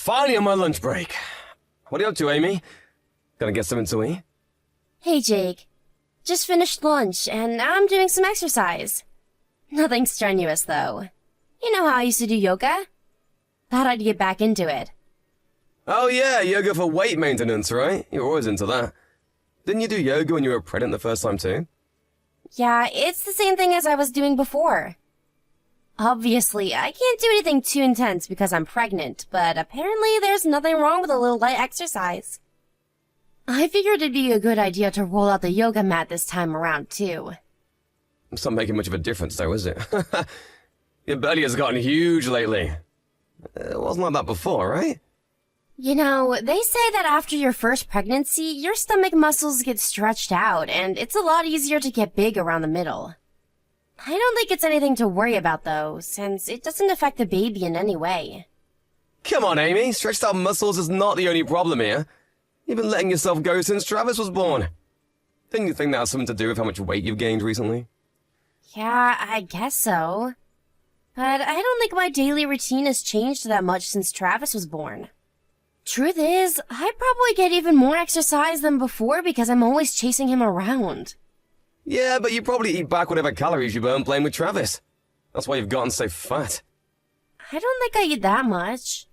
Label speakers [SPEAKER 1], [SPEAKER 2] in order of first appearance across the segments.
[SPEAKER 1] Finally on my lunch break. What are you up to, Amy? Gonna get something to eat?
[SPEAKER 2] Hey, Jake. Just finished lunch, and now I'm doing some exercise. Nothing strenuous, though. You know how I used to do yoga? Thought I'd get back into it.
[SPEAKER 1] Oh yeah, yoga for weight maintenance, right? You're always into that. Didn't you do yoga when you were pregnant the first time too?
[SPEAKER 2] Yeah, it's the same thing as I was doing before. Obviously, I can't do anything too intense because I'm pregnant, but apparently there's nothing wrong with a little light exercise. I figured it'd be a good idea to roll out the yoga mat this time around, too.
[SPEAKER 1] It's not making much of a difference though, is it? Your belly has gotten huge lately. It wasn't like that before, right?
[SPEAKER 2] You know, they say that after your first pregnancy, your stomach muscles get stretched out, and it's a lot easier to get big around the middle. I don't think it's anything to worry about, though, since it doesn't affect the baby in any way.
[SPEAKER 1] Come on, Amy. Stretched out muscles is not the only problem here. You've been letting yourself go since Travis was born. Didn't you think that has something to do with how much weight you've gained recently?
[SPEAKER 2] Yeah, I guess so. But I don't think my daily routine has changed that much since Travis was born. Truth is, I probably get even more exercise than before because I'm always chasing him around.
[SPEAKER 1] Yeah, but you probably eat back whatever calories you burn playing with Travis. That's why you've gotten so fat.
[SPEAKER 2] I don't think I eat that much.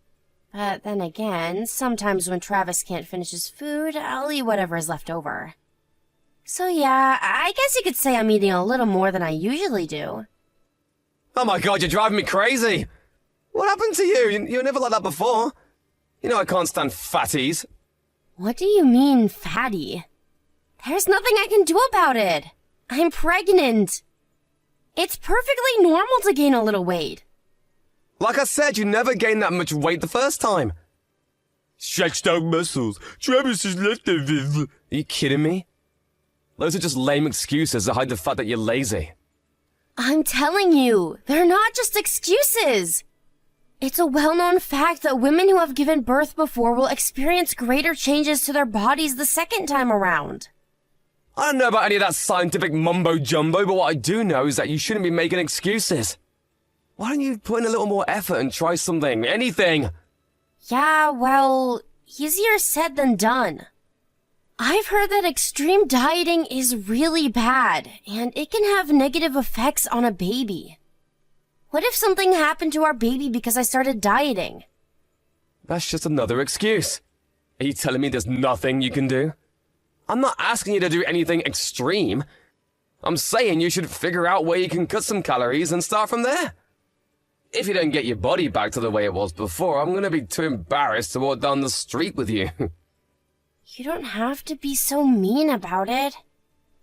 [SPEAKER 2] But then again, sometimes when Travis can't finish his food, I'll eat whatever is left over. So yeah, I guess you could say I'm eating a little more than I usually do.
[SPEAKER 1] Oh my god, you're driving me crazy! What happened to you? You were never like that before. You know I can't stand fatties.
[SPEAKER 2] What do you mean, fatty? There's nothing I can do about it. I'm pregnant. It's perfectly normal to gain a little weight.
[SPEAKER 1] Like I said, you never gained that much weight the first time. Stretched out muscles. Travis is leftovers. Are you kidding me? Those are just lame excuses to hide the fact that you're lazy.
[SPEAKER 2] I'm telling you, they're not just excuses. It's a well-known fact that women who have given birth before will experience greater changes to their bodies the second time around.
[SPEAKER 1] I don't know about any of that scientific mumbo-jumbo, but what I do know is that you shouldn't be making excuses. Why don't you put in a little more effort and try something, anything?
[SPEAKER 2] Yeah, well, easier said than done. I've heard that extreme dieting is really bad, and it can have negative effects on a baby. What if something happened to our baby because I started dieting?
[SPEAKER 1] That's just another excuse. Are you telling me there's nothing you can do? I'm not asking you to do anything extreme. I'm saying you should figure out where you can cut some calories and start from there. If you don't get your body back to the way it was before, I'm gonna be too embarrassed to walk down the street with you.
[SPEAKER 2] You don't have to be so mean about it.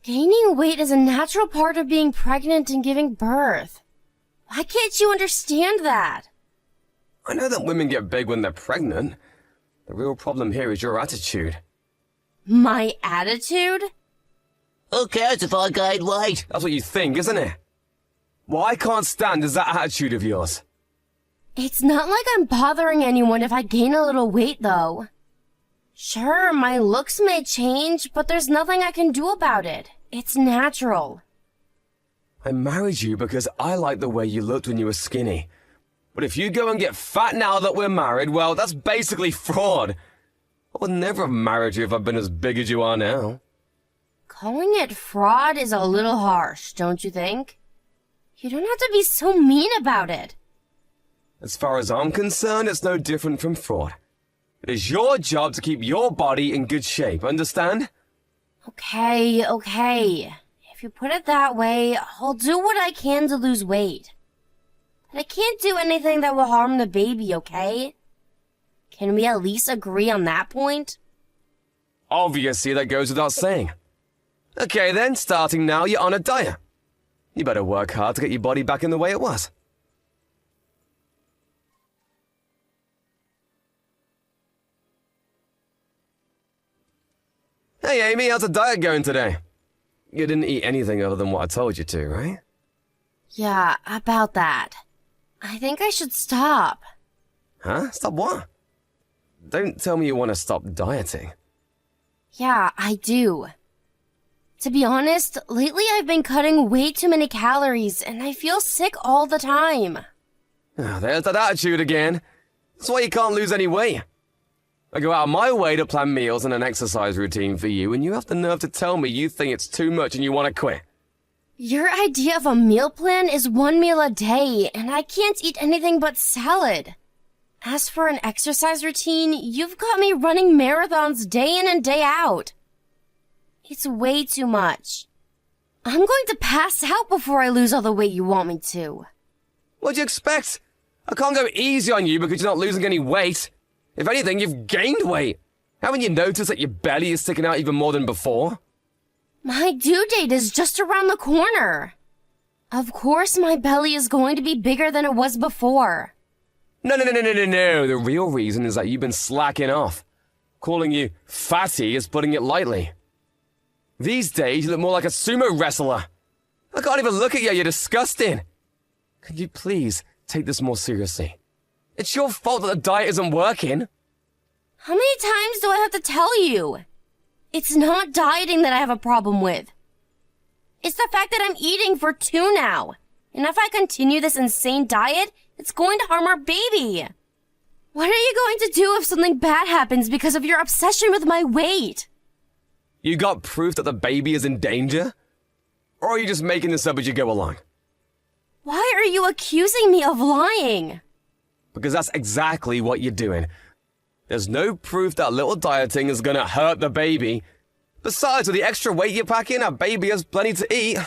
[SPEAKER 2] Gaining weight is a natural part of being pregnant and giving birth. Why can't you understand that?
[SPEAKER 1] I know that women get big when they're pregnant. The real problem here is your attitude.
[SPEAKER 2] My attitude?
[SPEAKER 3] Who cares if I gain weight?
[SPEAKER 1] That's what you think, isn't it? What I can't stand is that attitude of yours.
[SPEAKER 2] It's not like I'm bothering anyone if I gain a little weight, though. Sure, my looks may change, but there's nothing I can do about it. It's natural.
[SPEAKER 1] I married you because I liked the way you looked when you were skinny. But if you go and get fat now that we're married, well, that's basically fraud. I would never have married you if I'd been as big as you are now.
[SPEAKER 2] Calling it fraud is a little harsh, don't you think? You don't have to be so mean about it.
[SPEAKER 1] As far as I'm concerned, it's no different from fraud. It is your job to keep your body in good shape, understand?
[SPEAKER 2] Okay. If you put it that way, I'll do what I can to lose weight. But I can't do anything that will harm the baby, okay? Can we at least agree on that point?
[SPEAKER 1] Obviously, that goes without saying. Okay then, starting now, you're on a diet. You better work hard to get your body back in the way it was. Hey Amy, how's the diet going today? You didn't eat anything other than what I told you to, right?
[SPEAKER 2] Yeah, about that. I think I should stop.
[SPEAKER 1] Huh? Stop what? Don't tell me you want to stop dieting.
[SPEAKER 2] Yeah, I do. To be honest, lately I've been cutting way too many calories and I feel sick all the time.
[SPEAKER 1] Oh, there's that attitude again. That's why you can't lose any weight. I go out of my way to plan meals and an exercise routine for you, and you have the nerve to tell me you think it's too much and you want to quit.
[SPEAKER 2] Your idea of a meal plan is 1 meal a day, and I can't eat anything but salad. As for an exercise routine, you've got me running marathons day in and day out. It's way too much. I'm going to pass out before I lose all the weight you want me to.
[SPEAKER 1] What do you expect? I can't go easy on you because you're not losing any weight. If anything, you've gained weight. Haven't you noticed that your belly is sticking out even more than before?
[SPEAKER 2] My due date is just around the corner. Of course my belly is going to be bigger than it was before.
[SPEAKER 1] No. The real reason is that you've been slacking off. Calling you fatty is putting it lightly. These days, you look more like a sumo wrestler. I can't even look at you, you're disgusting. Could you please take this more seriously? It's your fault that the diet isn't working.
[SPEAKER 2] How many times do I have to tell you? It's not dieting that I have a problem with. It's the fact that I'm eating for 2 now. And if I continue this insane diet, it's going to harm our baby. What are you going to do if something bad happens because of your obsession with my weight?
[SPEAKER 1] You got proof that the baby is in danger? Or are you just making this up as you go along?
[SPEAKER 2] Why are you accusing me of lying?
[SPEAKER 1] Because that's exactly what you're doing. There's no proof that little dieting is gonna hurt the baby. Besides, with the extra weight you're packing, our baby has plenty to eat.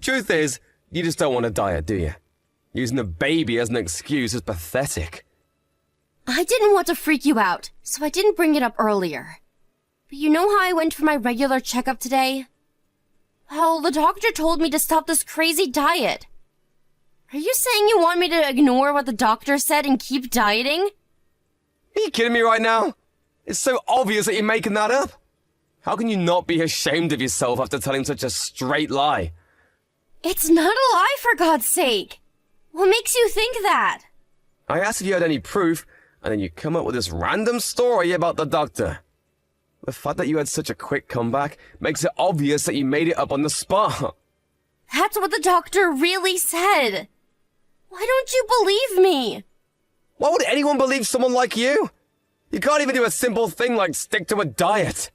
[SPEAKER 1] Truth is, you just don't want to diet, do you? Using the baby as an excuse is pathetic.
[SPEAKER 2] I didn't want to freak you out, so I didn't bring it up earlier. But you know how I went for my regular checkup today? Well, the doctor told me to stop this crazy diet. Are you saying you want me to ignore what the doctor said and keep dieting?
[SPEAKER 1] Are you kidding me right now? It's so obvious that you're making that up. How can you not be ashamed of yourself after telling such a straight lie?
[SPEAKER 2] It's not a lie, for God's sake. What makes you think that?
[SPEAKER 1] I asked if you had any proof, and then you come up with this random story about the doctor. The fact that you had such a quick comeback makes it obvious that you made it up on the spot.
[SPEAKER 2] That's what the doctor really said. Why don't you believe me?
[SPEAKER 1] Why would anyone believe someone like you? You can't even do a simple thing like stick to a diet.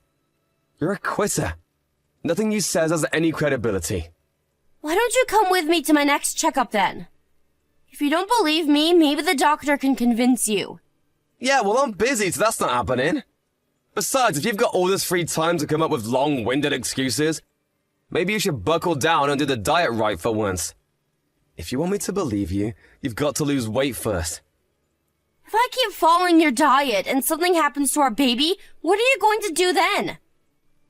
[SPEAKER 1] You're a quitter. Nothing you says has any credibility.
[SPEAKER 2] Why don't you come with me to my next checkup then? If you don't believe me, maybe the doctor can convince you.
[SPEAKER 1] Yeah, well, I'm busy, so that's not happening. Besides, if you've got all this free time to come up with long-winded excuses, maybe you should buckle down and do the diet right for once. If you want me to believe you, you've got to lose weight first.
[SPEAKER 2] If I keep following your diet and something happens to our baby, what are you going to do then?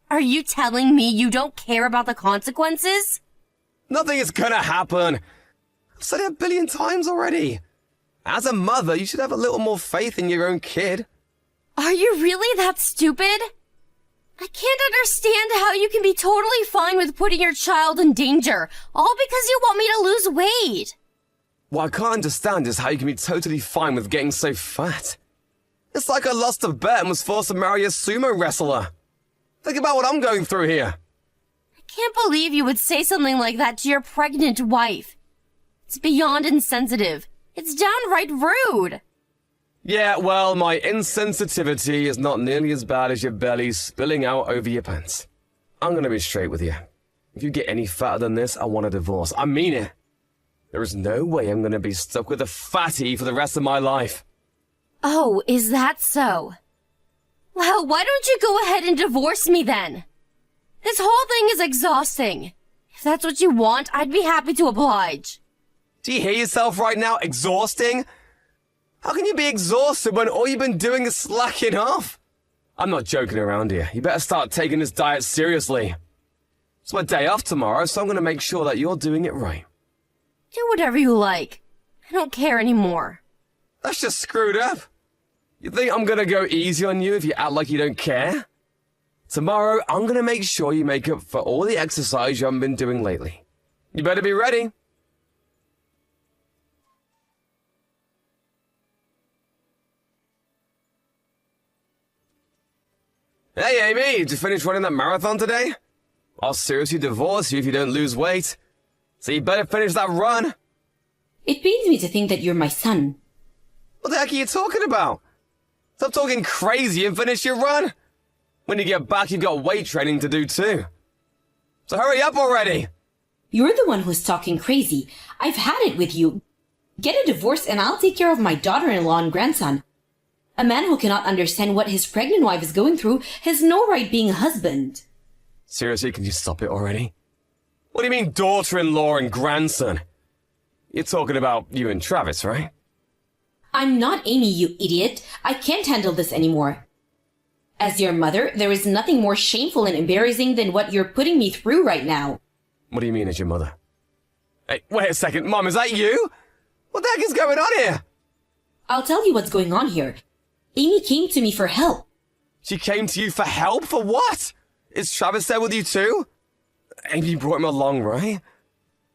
[SPEAKER 2] Are you telling me you don't care about the consequences?
[SPEAKER 1] Nothing is gonna happen. I've said it 1 billion times already. As a mother, you should have a little more faith in your own kid.
[SPEAKER 2] Are you really that stupid? I can't understand how you can be totally fine with putting your child in danger, all because you want me to lose weight.
[SPEAKER 1] What I can't understand is how you can be totally fine with getting so fat. It's like I lost a bet and was forced to marry a sumo wrestler. Think about what I'm going through here.
[SPEAKER 2] I can't believe you would say something like that to your pregnant wife. It's beyond insensitive. It's downright rude.
[SPEAKER 1] Yeah, well, my insensitivity is not nearly as bad as your belly spilling out over your pants. I'm gonna be straight with you. If you get any fatter than this, I want a divorce. I mean it. There is no way I'm gonna be stuck with a fatty for the rest of my life.
[SPEAKER 2] Oh, is that so? Well, why don't you go ahead and divorce me then? This whole thing is exhausting. If that's what you want, I'd be happy to oblige.
[SPEAKER 1] Do you hear yourself right now? Exhausting? How can you be exhausted when all you've been doing is slacking off? I'm not joking around here. You better start taking this diet seriously. It's my day off tomorrow, so I'm gonna make sure that you're doing it right.
[SPEAKER 2] Do whatever you like. I don't care anymore.
[SPEAKER 1] That's just screwed up. You think I'm gonna go easy on you if you act like you don't care? Tomorrow, I'm gonna make sure you make up for all the exercise you haven't been doing lately. You better be ready. Hey, Amy, did you finish running that marathon today? I'll seriously divorce you if you don't lose weight. So you better finish that run.
[SPEAKER 4] It pains me to think that you're my son.
[SPEAKER 1] What the heck are you talking about? Stop talking crazy and finish your run. When you get back, you've got weight training to do too. So hurry up already.
[SPEAKER 4] You're the one who's talking crazy. I've had it with you. Get a divorce and I'll take care of my daughter-in-law and grandson. A man who cannot understand what his pregnant wife is going through has no right being a husband.
[SPEAKER 1] Seriously, can you stop it already? What do you mean daughter-in-law and grandson? You're talking about you and Travis, right?
[SPEAKER 4] I'm not Amy, you idiot. I can't handle this anymore. As your mother, there is nothing more shameful and embarrassing than what you're putting me through right now.
[SPEAKER 1] What do you mean as your mother? Hey, wait a second, Mom, is that you? What the heck is going on here?
[SPEAKER 4] I'll tell you what's going on here. Amy came to me for help.
[SPEAKER 1] She came to you for help? For what? Is Travis there with you too? Amy brought him along, right?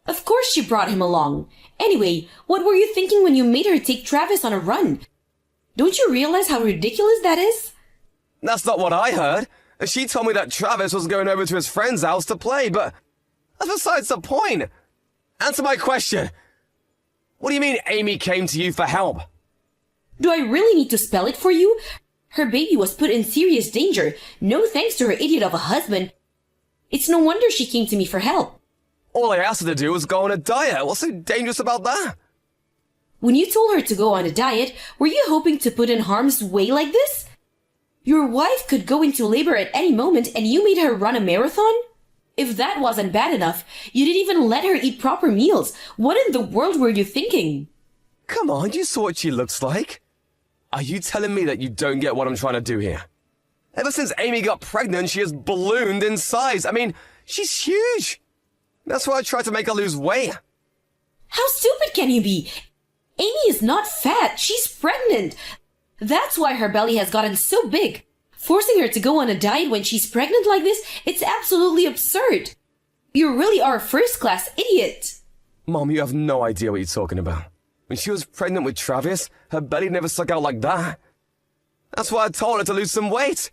[SPEAKER 4] Of course she brought him along. Anyway, what were you thinking when you made her take Travis on a run? Don't you realize how ridiculous that is?
[SPEAKER 1] That's not what I heard. She told me that Travis was going over to his friend's house to play, but that's besides the point. Answer my question. What do you mean Amy came to you for help?
[SPEAKER 4] Do I really need to spell it for you? Her baby was put in serious danger, no thanks to her idiot of a husband. It's no wonder she came to me for help.
[SPEAKER 1] All I asked her to do was go on a diet. What's so dangerous about that?
[SPEAKER 4] When you told her to go on a diet, were you hoping to put in harm's way like this? Your wife could go into labor at any moment and you made her run a marathon? If that wasn't bad enough, you didn't even let her eat proper meals. What in the world were you thinking?
[SPEAKER 1] Come on, you saw what she looks like. Are you telling me that you don't get what I'm trying to do here? Ever since Amy got pregnant, she has ballooned in size. I mean, she's huge. That's why I tried to make her lose weight.
[SPEAKER 4] How stupid can you be? Amy is not fat. She's pregnant. That's why her belly has gotten so big. Forcing her to go on a diet when she's pregnant like this, it's absolutely absurd. You really are a first-class idiot.
[SPEAKER 1] Mom, you have no idea what you're talking about. When she was pregnant with Travis, her belly never stuck out like that. That's why I told her to lose some weight.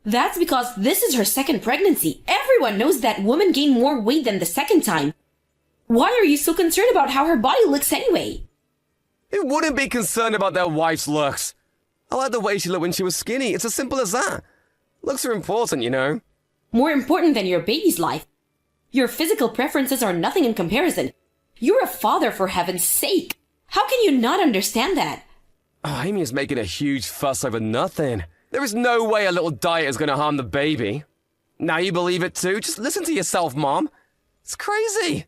[SPEAKER 4] That's because this is her second pregnancy. Everyone knows that women gain more weight than the second time. Why are you so concerned about how her body looks anyway?
[SPEAKER 1] Who wouldn't be concerned about their wife's looks? I like the way she looked when she was skinny. It's as simple as that. Looks are important, you know.
[SPEAKER 4] More important than your baby's life. Your physical preferences are nothing in comparison. You're a father, for heaven's sake. How can you not understand that?
[SPEAKER 1] Oh, Amy is making a huge fuss over nothing. There is no way a little diet is going to harm the baby. Now you believe it too? Just listen to yourself, Mom. It's crazy.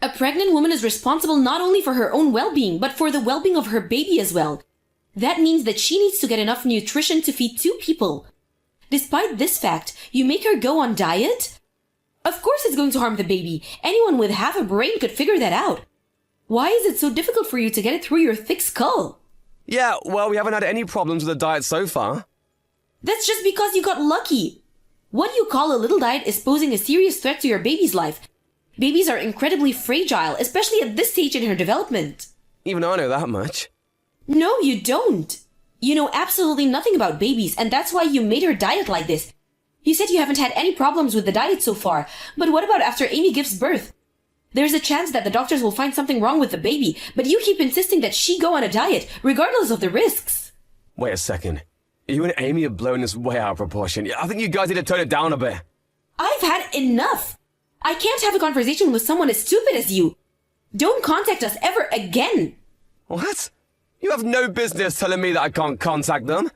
[SPEAKER 4] A pregnant woman is responsible not only for her own well-being, but for the well-being of her baby as well. That means that she needs to get enough nutrition to feed 2 people. Despite this fact, you make her go on diet? Of course it's going to harm the baby. Anyone with half a brain could figure that out. Why is it so difficult for you to get it through your thick skull?
[SPEAKER 1] Yeah, well, we haven't had any problems with the diet so far.
[SPEAKER 4] That's just because you got lucky. What you call a little diet is posing a serious threat to your baby's life. Babies are incredibly fragile, especially at this stage in her development.
[SPEAKER 1] Even I know that much.
[SPEAKER 4] No, you don't. You know absolutely nothing about babies, and that's why you made her diet like this. You said you haven't had any problems with the diet so far, but what about after Amy gives birth? There's a chance that the doctors will find something wrong with the baby, but you keep insisting that she go on a diet, regardless of the risks.
[SPEAKER 1] Wait a second. You and Amy are blowing this way out of proportion. I think you guys need to tone it down a bit.
[SPEAKER 4] I've had enough. I can't have a conversation with someone as stupid as you. Don't contact us ever again.
[SPEAKER 1] What? You have no business telling me that I can't contact them.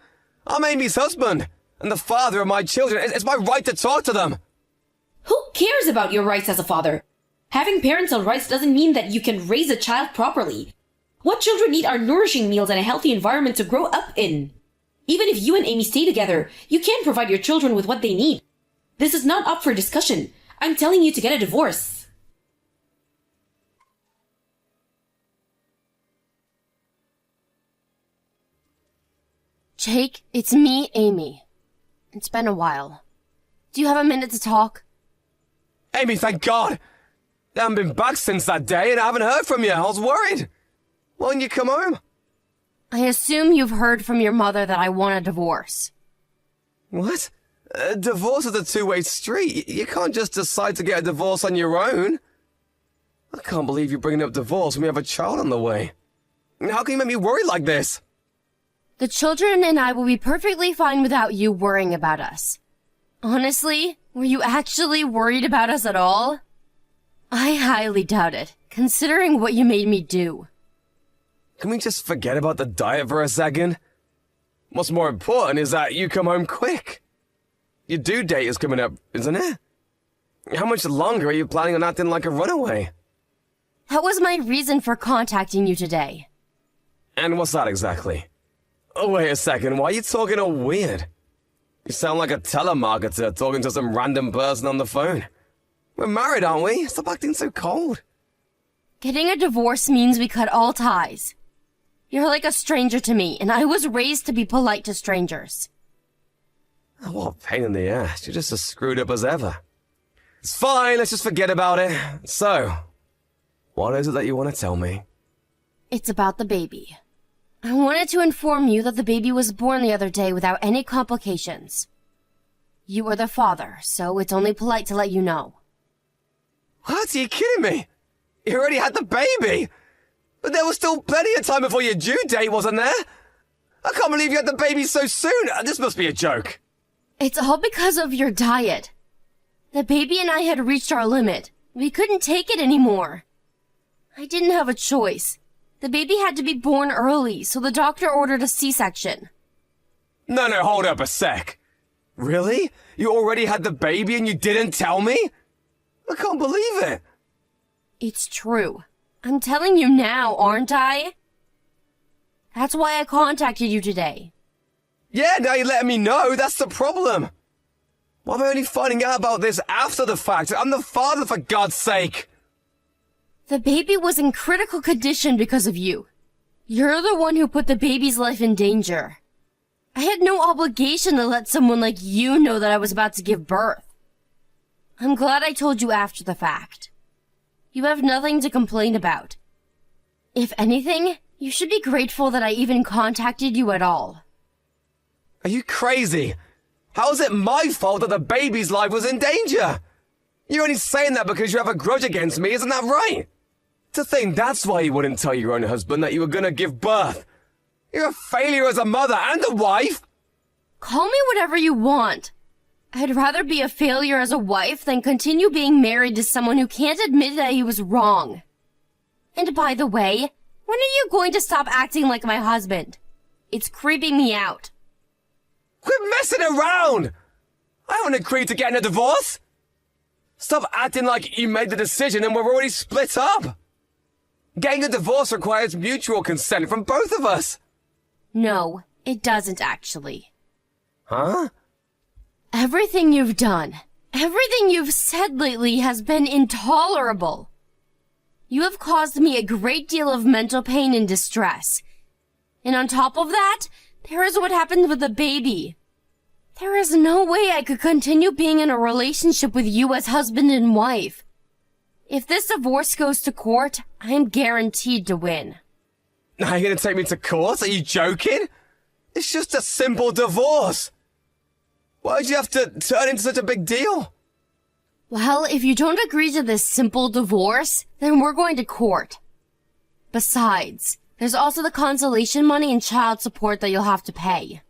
[SPEAKER 1] I'm Amy's husband, and the father of my children. It's my right to talk to them.
[SPEAKER 4] Who cares about your rights as a father? Having parental rights doesn't mean that you can raise a child properly. What children need are nourishing meals and a healthy environment to grow up in. Even if you and Amy stay together, you can't provide your children with what they need. This is not up for discussion. I'm telling you to get a divorce.
[SPEAKER 2] Jake, it's me, Amy. It's been a while. Do you have a minute to talk?
[SPEAKER 1] Amy, thank God. I haven't been back since that day, and I haven't heard from you. I was worried. Why didn't you come home?
[SPEAKER 2] I assume you've heard from your mother that I want a divorce.
[SPEAKER 1] What? Divorce is a two-way street. You can't just decide to get a divorce on your own. I can't believe you're bringing up divorce when we have a child on the way. How can you make me worry like this?
[SPEAKER 2] The children and I will be perfectly fine without you worrying about us. Honestly, were you actually worried about us at all? I highly doubt it, considering what you made me do.
[SPEAKER 1] Can we just forget about the diet for a second? What's more important is that you come home quick. Your due date is coming up, isn't it? How much longer are you planning on acting like a runaway?
[SPEAKER 2] That was my reason for contacting you today.
[SPEAKER 1] And what's that exactly? Oh, wait a second, why are you talking all weird? You sound like a telemarketer talking to some random person on the phone. We're married, aren't we? Stop acting so cold.
[SPEAKER 2] Getting a divorce means we cut all ties. You're like a stranger to me, and I was raised to be polite to strangers.
[SPEAKER 1] Oh, what a pain in the ass. You're just as screwed up as ever. It's fine, let's just forget about it. So, what is it that you want to tell me?
[SPEAKER 2] It's about the baby. I wanted to inform you that the baby was born the other day without any complications. You are the father, so it's only polite to let you know.
[SPEAKER 1] What? Are you kidding me? You already had the baby! But there was still plenty of time before your due date, wasn't there? I can't believe you had the baby so soon! This must be a joke.
[SPEAKER 2] It's all because of your diet. The baby and I had reached our limit. We couldn't take it anymore. I didn't have a choice. The baby had to be born early, so the doctor ordered a C-section.
[SPEAKER 1] No, hold up a sec. Really? You already had the baby and you didn't tell me? I can't believe it.
[SPEAKER 2] It's true. I'm telling you now, aren't I? That's why I contacted you today.
[SPEAKER 1] Yeah, now you're letting me know. That's the problem. Why am I only finding out about this after the fact? I'm the father, for God's sake.
[SPEAKER 2] The baby was in critical condition because of you. You're the one who put the baby's life in danger. I had no obligation to let someone like you know that I was about to give birth. I'm glad I told you after the fact. You have nothing to complain about. If anything, you should be grateful that I even contacted you at all.
[SPEAKER 1] Are you crazy? How is it my fault that the baby's life was in danger? You're only saying that because you have a grudge against me, isn't that right? To think that's why you wouldn't tell your own husband that you were gonna give birth. You're a failure as a mother and a wife.
[SPEAKER 2] Call me whatever you want. I'd rather be a failure as a wife than continue being married to someone who can't admit that he was wrong. And by the way, when are you going to stop acting like my husband? It's creeping me out.
[SPEAKER 1] Quit messing around! I haven't agreed to getting a divorce. Stop acting like you made the decision and we're already split up. Getting a divorce requires mutual consent from both of us.
[SPEAKER 2] No, it doesn't actually.
[SPEAKER 1] Huh?
[SPEAKER 2] Everything you've done, everything you've said lately has been intolerable. You have caused me a great deal of mental pain and distress. And on top of that, there is what happened with the baby. There is no way I could continue being in a relationship with you as husband and wife. If this divorce goes to court, I am guaranteed to win.
[SPEAKER 1] Now you're gonna take me to court? Are you joking? It's just a simple divorce. Why did you have to turn into such a big deal?
[SPEAKER 2] Well, if you don't agree to this simple divorce, then we're going to court. Besides, there's also the consolation money and child support that you'll have to pay.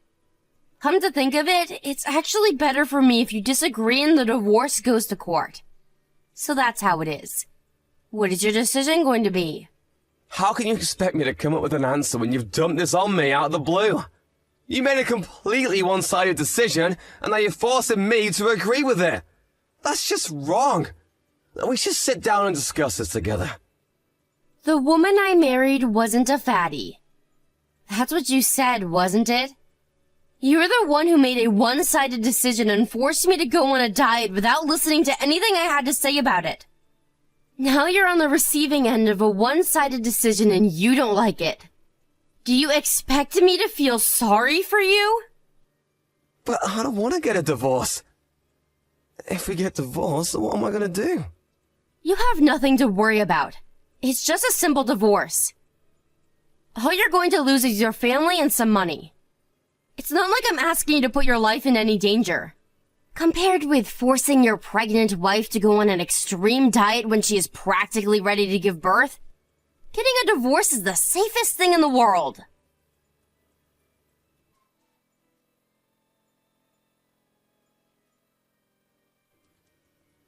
[SPEAKER 2] Come to think of it, it's actually better for me if you disagree and the divorce goes to court. So that's how it is. What is your decision going to be?
[SPEAKER 1] How can you expect me to come up with an answer when you've dumped this on me out of the blue? You made a completely one-sided decision, and now you're forcing me to agree with it. That's just wrong. We should sit down and discuss this together.
[SPEAKER 2] The woman I married wasn't a fatty. That's what you said, wasn't it? You're the one who made a one-sided decision and forced me to go on a diet without listening to anything I had to say about it. Now you're on the receiving end of a one-sided decision and you don't like it. Do you expect me to feel sorry for you?
[SPEAKER 1] But I don't want to get a divorce. If we get divorced, what am I going to do?
[SPEAKER 2] You have nothing to worry about. It's just a simple divorce. All you're going to lose is your family and some money. It's not like I'm asking you to put your life in any danger. Compared with forcing your pregnant wife to go on an extreme diet when she is practically ready to give birth, Getting a divorce is the safest thing in the world.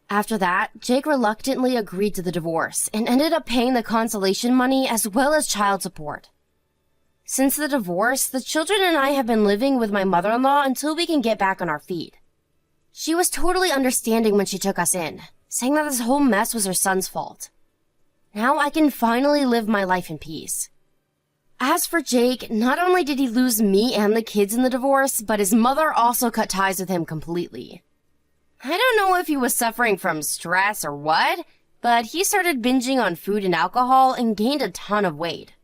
[SPEAKER 2] After that, Jake reluctantly agreed to the divorce and ended up paying the consolation money as well as child support. Since the divorce, the children and I have been living with my mother-in-law until we can get back on our feet. She was totally understanding when she took us in, saying that this whole mess was her son's fault. Now I can finally live my life in peace. As for Jake, not only did he lose me and the kids in the divorce, but his mother also cut ties with him completely. I don't know if he was suffering from stress or what, but he started binging on food and alcohol and gained a ton of weight.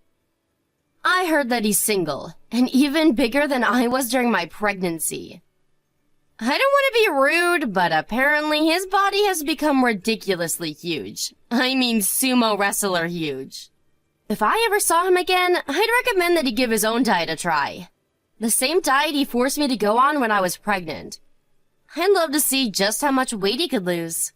[SPEAKER 2] I heard that he's single, and even bigger than I was during my pregnancy. I don't want to be rude, but apparently his body has become ridiculously huge. I mean sumo wrestler huge. If I ever saw him again, I'd recommend that he give his own diet a try. The same diet he forced me to go on when I was pregnant. I'd love to see just how much weight he could lose.